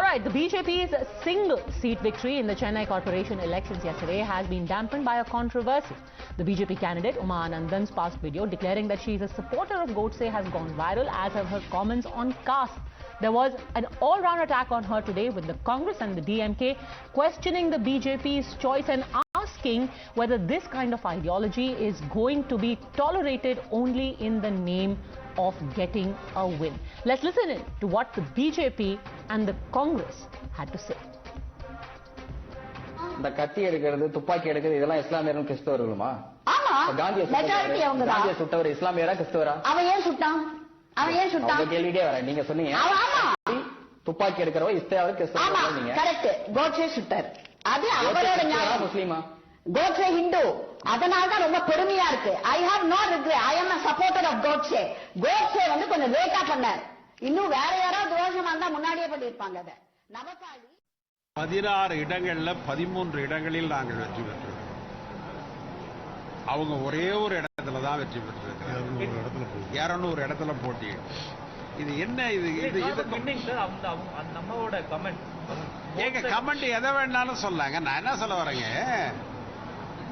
right, the BJP's single seat victory in the Chennai Corporation elections yesterday has been dampened by a controversy. The BJP candidate Uma Anandan's past video declaring that she is a supporter of Godse has gone viral, as have her comments on caste. There was an all-round attack on her today, with the Congress and the DMK questioning the BJP's choice and asking whether this kind of ideology is going to be tolerated only in the name of getting a win. Let's listen in to what the BJP and the Congress had to say. The கத்தி எடுக்கிறது துப்பாக்கி எடுக்கிறது இதெல்லாம் இஸ்லாமியரும் கிறிஸ்தவர்களுமா? ஆமா, majority அவங்க தான். காந்தியை சுட்டவர் இஸ்லாமியரா கிறிஸ்தவரா? அவன் ஏன் சுட்டான்? அந்த கேள்வியே வர நீங்க சொன்னீங்க. ஆமா, துப்பாக்கி எடுக்கிறவ இஸ்லாமியர் கிறிஸ்தவரா நீங்க. கரெக்ட். கோட்சே சுட்டார். அது அவரோட நியாயம். முஸ்லிமா? கோட்சே ஹிந்து. அதனால தான் ரொம்ப பெருமையா இருக்கு. I have no regret. I am a supporter of Godse. Godse வந்து கொஞ்சம் லேட்டா பண்ணார். இன்னும் வேற யாராவது தோஷமா இருந்தா முன்னாடியே பண்ணிருப்பாங்க. அத நவகாளி 16 இடங்கள்ல 13 இடங்களில் நாங்கள் வெற்றி பெற்றோம். அவங்க ஒரே ஒரு இடத்துல தான் வெற்றி பெற்றிருக்கிறாங்க. 200 இடத்துல போட்டி. இது என்ன? இது நம்மளோட கமெண்ட். ஏங்க கமெண்ட் எதை வேணாலும் சொல்லாங்க. நான் என்ன சொல்ல வரேங்க,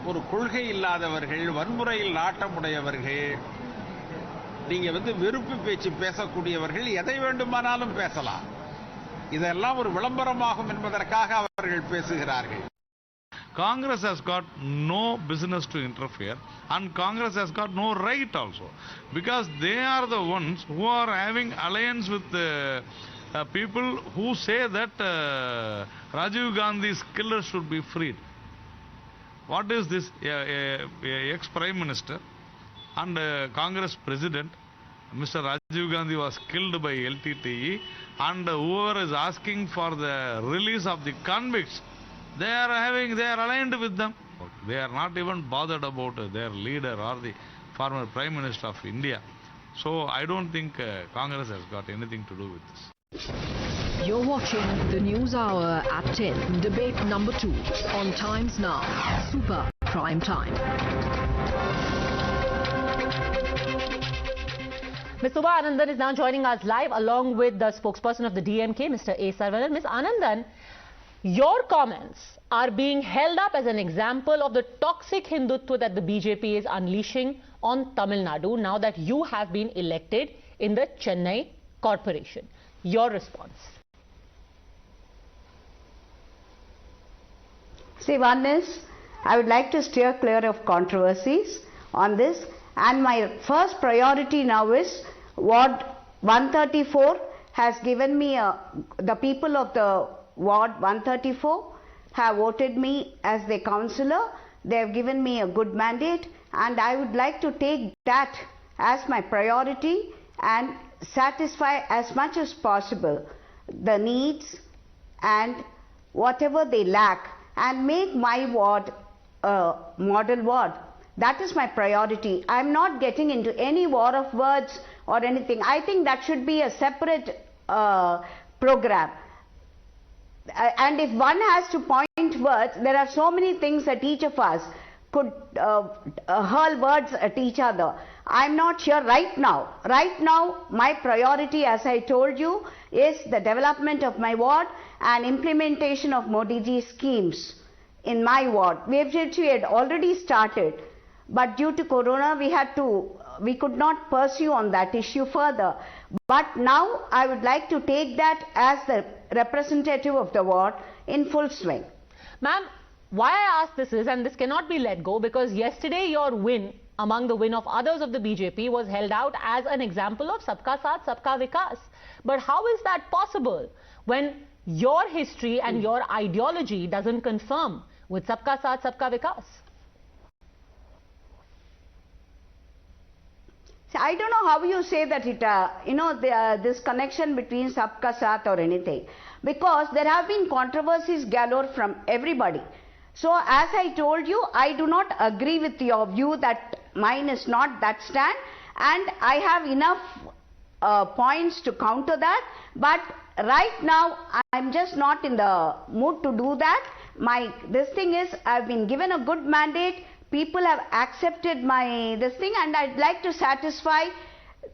ஒரு கொள்கை இல்லாதவர்கள், வன்முறையில் நாட்டமுடையவர்கள், நீங்க வெறுப்பு பேச்சு பேசக்கூடியவர்கள் எதை வேண்டுமானாலும் பேசலாம். இதெல்லாம் ஒரு விளம்பரமாகும் என்பதற்காக அவர்கள் பேசுகிறார்கள். Congress has got no business to interfere, and Congress has got no right also, because they are the ones who are having alliance with people who say that Rajiv Gandhi's killer should be freed. What is this? Ex-Prime Minister and Congress President, Mr. Rajiv Gandhi was killed by LTTE, and whoever is asking for the release of the convicts, they are aligned with them. They are not even bothered about their leader or the former Prime Minister of India. So I don't think Congress has got anything to do with this. You're watching the News Hour at 10, debate number 2 on Times Now, Super Prime Time. Ms. Uma Anandan is now joining us live along with the spokesperson of the DMK, Mr. A Sarvanan. Ms. Anandan, your comments are being held up as an example of the toxic Hindutva that the BJP is unleashing on Tamil Nadu now that you have been elected in the Chennai Corporation. Your response? See, one is, I would like to steer clear of controversies on this, and my first priority now is Ward 134 has given me the people of the Ward 134 have voted me as their councillor. They have given me a good mandate, and I would like to take that as my priority and satisfy as much as possible the needs and whatever they lack, and make my ward a model ward. That is my priority. I am not getting into any war of words or anything. I think that should be a separate program. And if one has to point words, there are so many things that each of us could hurl words at each other. I'm not sure right now. Right now, my priority, as I told you, is the development of my ward and implementation of Modi ji schemes in my ward, which we had already started. But due to Corona, we could not pursue on that issue further. But now I would like to take that as the representative of the ward in full swing. Ma'am, why I ask this is, and this cannot be let go, because yesterday your win among the win of others of the BJP was held out as an example of Sabka Saath, Sabka Vikas. But how is that possible when your history and your ideology doesn't confirm with Sabka Saath, Sabka Vikas? I don't know how you say that it, this connection between Sabka Saath or anything, because there have been controversies galore from everybody. So as I told you, I do not agree with your view that mine is not that stand, and I have enough points to counter that. But right now, I'm just not in the mood to do that. This thing is, I've been given a good mandate. People have accepted this thing, and I'd like to satisfy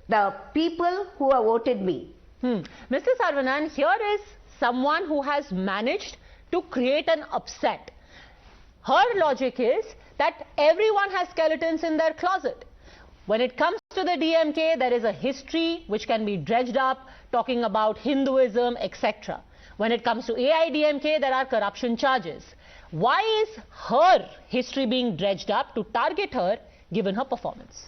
the people who have voted me. Mr. Sarvanan, here is someone who has managed to create an upset. Her logic is that everyone has skeletons in their closet. When it comes to the DMK, there is a history which can be dredged up, talking about Hinduism, etc. When it comes to AIDMK, there are corruption charges. Why is her history being dredged up to target her, given her performance?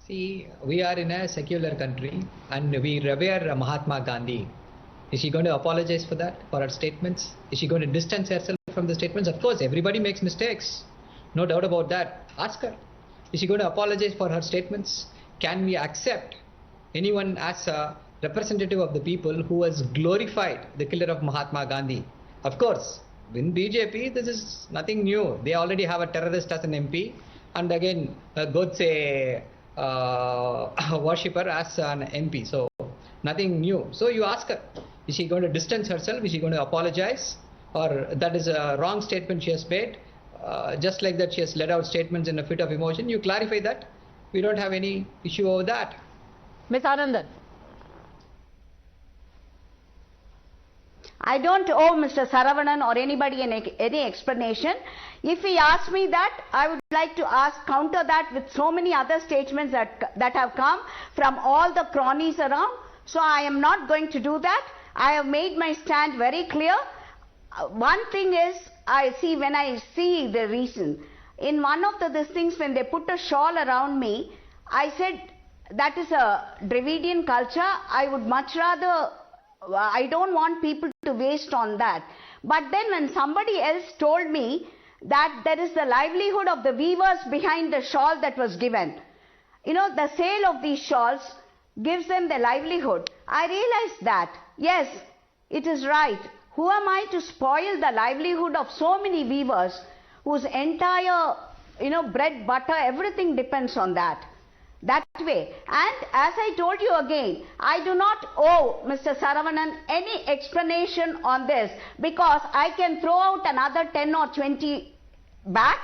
See, we are in a secular country and we revere Mahatma Gandhi. Is she going to apologize for that, for her statements? Is she going to distance herself from the statements? Of course, everybody makes mistakes. No doubt about that. Ask her. Is she going to apologize for her statements? Can we accept anyone as a representative of the people who has glorified the killer of Mahatma Gandhi? Of course, in BJP, this is nothing new. They already have a terrorist as an MP, and again, Godse worshipper as an MP. So, nothing new. So, you ask her, is she going to distance herself? Is she going to apologize? Or that is a wrong statement she has made? Just like that, she has let out statements in a fit of emotion. You clarify that. We don't have any issue over that. Ms. Anandan. I don't owe Mr. Saravanan or anybody any explanation. If he asks me that, I would like to counter that with so many other statements that have come from all the cronies around. So I am not going to do that. I have made my stand very clear. One thing is, when I see the reason, in one of these things, when they put a shawl around me, I said that is a Dravidian culture. I would much rather, I don't want people to waste on that. But then when somebody else told me that there is the livelihood of the weavers behind the shawl that was given, you know, the sale of these shawls gives them their livelihood. I realized that, yes, it is right. Who am I to spoil the livelihood of so many weavers whose entire, bread, butter, everything depends on that way. And as I told you again, I do not owe Mr. Saravanan any explanation on this, because I can throw out another 10 or 20 back.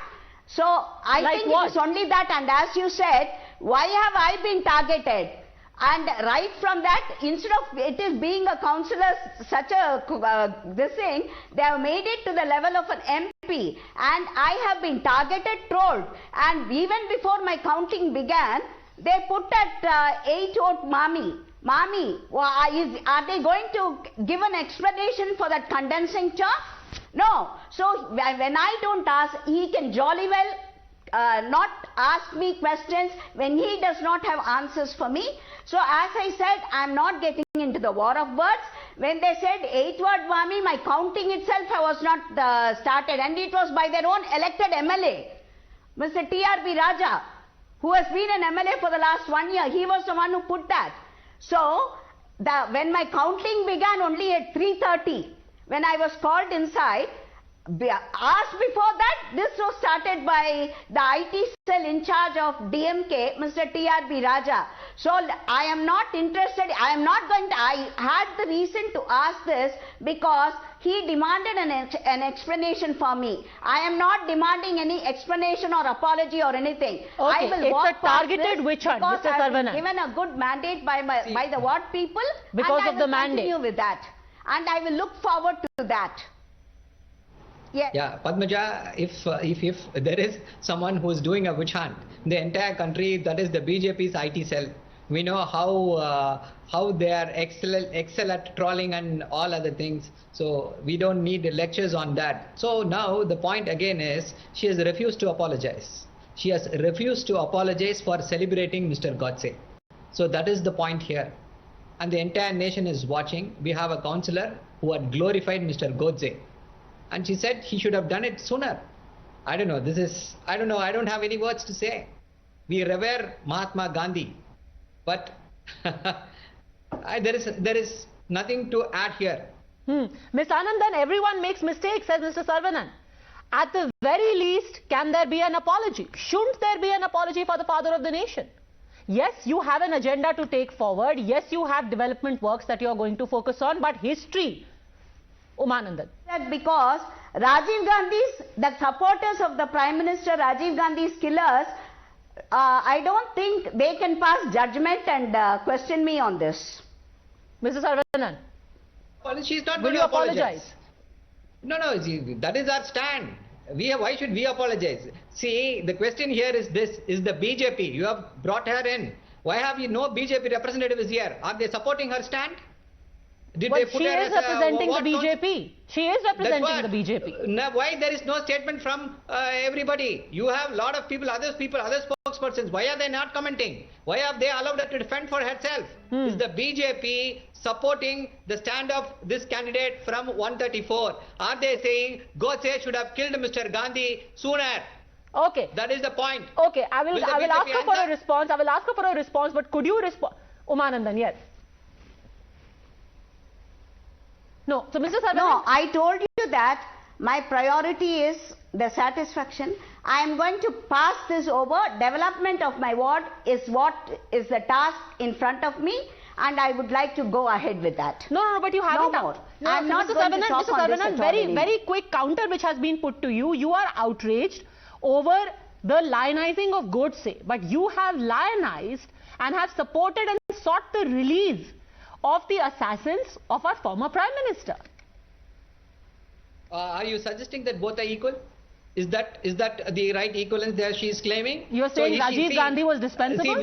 So I think it is only that. And as you said, why have I been targeted? And right from that, instead of it is being a councillor, such a this thing, they have made it to the level of an MP, and I have been targeted, trolled, and even before my counting began, they put at 8-vote Mami. Mami, are they going to give an explanation for that condensing chaff? No. So when I don't ask, he can jolly well not ask me questions when he does not have answers for me. So as I said, I am not getting into the war of words. When they said 8-word Mami, my counting itself was not started, and it was by their own elected MLA, Mr. T.R.B. Raja, who has been an MLA for the last 1 year. He was the one who put that. So when my counting began only at 3:30, when I was called inside, asked before that, this was started by the IT cell in charge of DMK, Mr. T.R.B. Raja. So I am not interested, I had the reason to ask this because he demanded an explanation for me. I am not demanding any explanation or apology or anything. Okay, I will it's a targeted witch hunt, Mr. Sarvanan. Given a good mandate by the ward people, because and of the mandate. I will continue with that. And I will look forward to that. Yes. Yeah, Padmaja, if there is someone who is doing a witch hunt, the entire country, that is the BJP's IT cell. We know how they are excel at trolling and all other things. So we don't need lectures on that. So now the point again is, she has refused to apologize. She has refused to apologize for celebrating Mr. Godse. So that is the point here. And the entire nation is watching. We have a councillor who had glorified Mr. Godse. And she said he should have done it sooner. I don't know. I don't have any words to say. We revere Mahatma Gandhi. But there is nothing to add here. Ms. Anandan, everyone makes mistakes, says Mr. Sarvanan. At the very least, can there be an apology? Shouldn't there be an apology for the father of the nation? Yes, you have an agenda to take forward. Yes, you have development works that you are going to focus on. But history, Uma Anandan. Because the supporters of the Prime Minister Rajiv Gandhi's killers, I don't think they can pass judgment and question me on this. Mr. Sarvanan. She's not Will going you to apologize? No, that is our stand. Why should we apologize? See, the question here is this: is the BJP? You have brought her in. Why have you no BJP representative is here? Are they supporting her stand? Did But they put she her is as representing the what BJP. She is representing the BJP. Now, why there is no statement from everybody? You have a lot of people, other spokespersons. Why are they not commenting? Why have they allowed her to defend for herself? Is the BJP supporting the stand of this candidate from 134? Are they saying Godse should have killed Mr. Gandhi sooner? Okay. That is the point. Okay, I will ask her for a answer? response. I will ask her for a response, but could you respond? Uma Anandan, yes. No, so Mr. Sarvanan. No, I told you that my priority is the satisfaction. I am going to pass this over. Development of my ward is what is the task in front of me, and I would like to go ahead with that. No, but you haven't. No more. No, I'm not going to talk on this at all anymore. very quick counter which has been put to you. You are outraged over the lionizing of Godse, but you have lionized and have supported and sought the release of the assassins of our former Prime Minister. Are you suggesting that both are equal? Is that the right equivalence there she is claiming? You are saying Rajiv Gandhi was dispensable?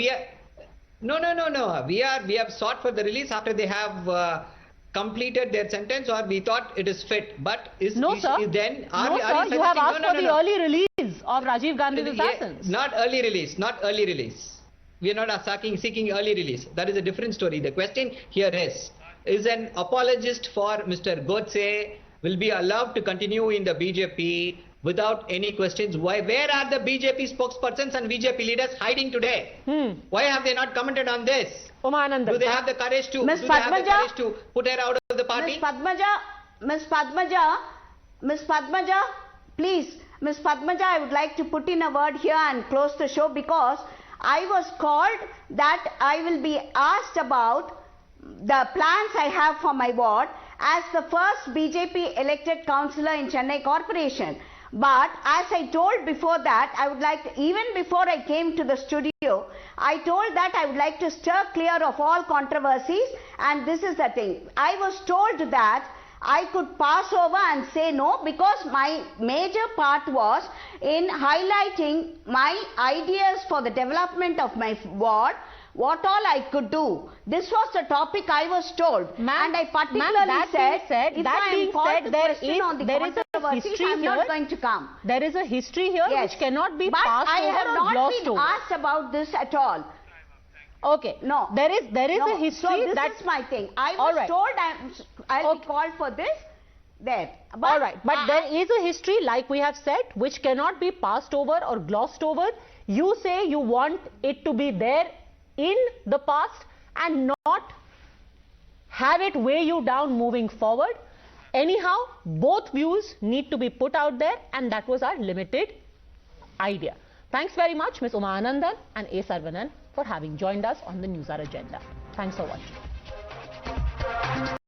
No. We have sought for the release after they have completed their sentence, or we thought it is fit. But No, sir, you have asked for the early release of Rajiv Gandhi's assassins. Not early release. We are not seeking early release. That is a different story. The question here is an apologist for Mr. Godse will be allowed to continue in the BJP without any questions? Where are the BJP spokespersons and BJP leaders hiding today? Why have they not commented on this? Uma Anandan. Do they have the courage to? Ms. Do they have the Padmaja, courage to put her out of the party? Ms. Padmaja, please, Ms. Padmaja, I would like to put in a word here and close the show, because I was called that I will be asked about the plans I have for my ward as the first BJP elected councillor in Chennai Corporation. But as I told before that, I would like to, even before I came to the studio, I told that I would like to steer clear of all controversies, and this is the thing. I was told that I could pass over and say no, because my major part was in highlighting my ideas for the development of my ward, what all I could do. This was the topic I was told, and I particularly said, if I am called to question on the controversies, I am not going to come. There is a history here which cannot be but passed I over have or not glossed been over. asked about this at all. Okay. No. There is a history. So this is my thing. I was told I'll be called for this. There. But all right. But there is a history, like we have said, which cannot be passed over or glossed over. You say you want it to be there in the past and not have it weigh you down moving forward. Anyhow, both views need to be put out there, and that was our limited idea. Thanks very much, Ms. Uma Anandan and A Sarvanan, for having joined us on the NewsHour Agenda. Thanks for watching.